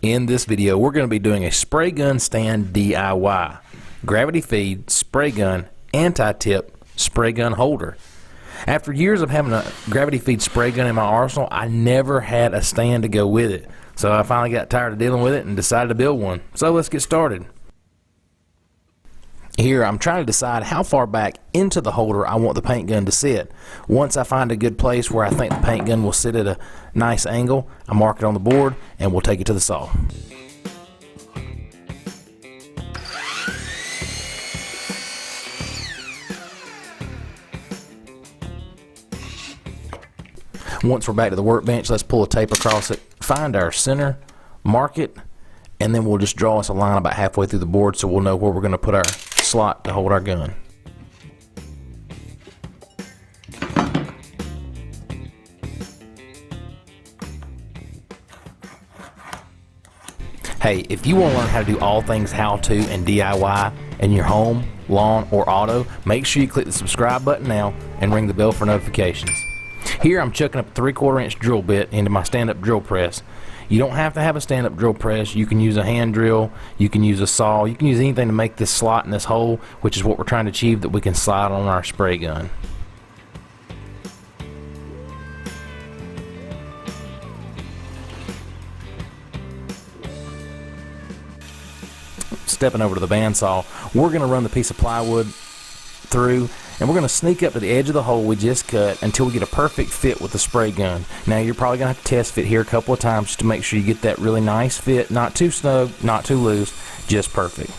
In this video, we're going to be doing a spray gun stand DIY. Gravity feed, spray gun, anti-tip, spray gun holder. After years of having a gravity feed spray gun in my arsenal, I never had a stand to go with it. So I finally got tired of dealing with it and decided to build one. So let's get started. Here I'm trying to decide how far back into the holder I want the paint gun to sit. Once I find a good place where I think the paint gun will sit at a nice angle, I mark it on the board and we'll take it to the saw. Once we're back to the workbench, let's pull a tape across it, find our center, mark it, and then we'll just draw us a line about halfway through the board so we'll know where we're going to put our slot to hold our gun. Hey, if you want to learn how to do all things how-to and DIY in your home, lawn, or auto, make sure you click the subscribe button now and ring the bell for notifications. Here I'm chucking up a 3/4 inch drill bit into my stand-up drill press. You don't have to have a stand-up drill press. You can use a hand drill, you can use a saw, you can use anything to make this slot in this hole, which is what we're trying to achieve, that we can slide on our spray gun. Stepping over to the bandsaw, we're going to run the piece of plywood through, and we're going to sneak up to the edge of the hole we just cut until we get a perfect fit with the spray gun. Now you're probably going to have to test fit here a couple of times just to make sure you get that really nice fit, not too snug, not too loose, just perfect.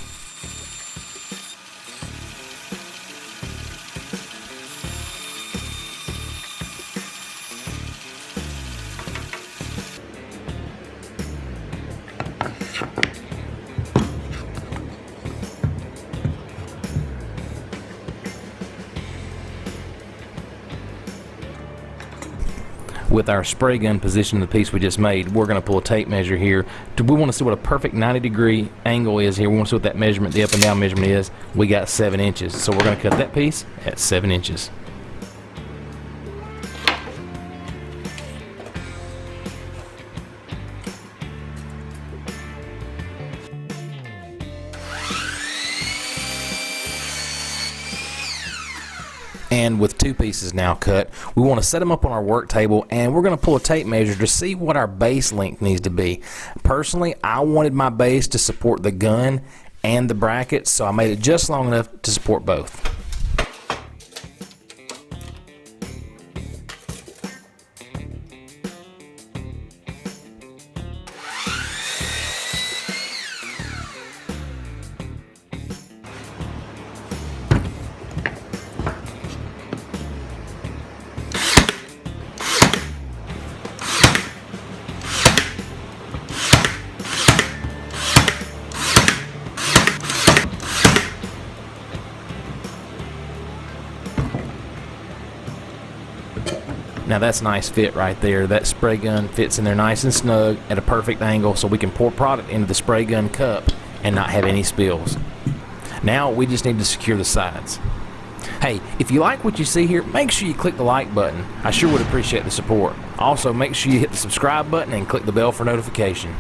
With our spray gun positioned in the piece we just made, we're going to pull a tape measure here. We want to see what a perfect 90-degree angle is here. We want to see what that measurement, the up and down measurement is. We got 7 inches. So we're going to cut that piece at 7 inches. And with 2 pieces now cut, we want to set them up on our work table, and we're going to pull a tape measure to see what our base length needs to be. Personally, I wanted my base to support the gun and the brackets, so I made it just long enough to support both. Now that's a nice fit right there. That spray gun fits in there nice and snug at a perfect angle so we can pour product into the spray gun cup and not have any spills. Now we just need to secure the sides. Hey, if you like what you see here, make sure you click the like button. I sure would appreciate the support. Also, make sure you hit the subscribe button and click the bell for notification.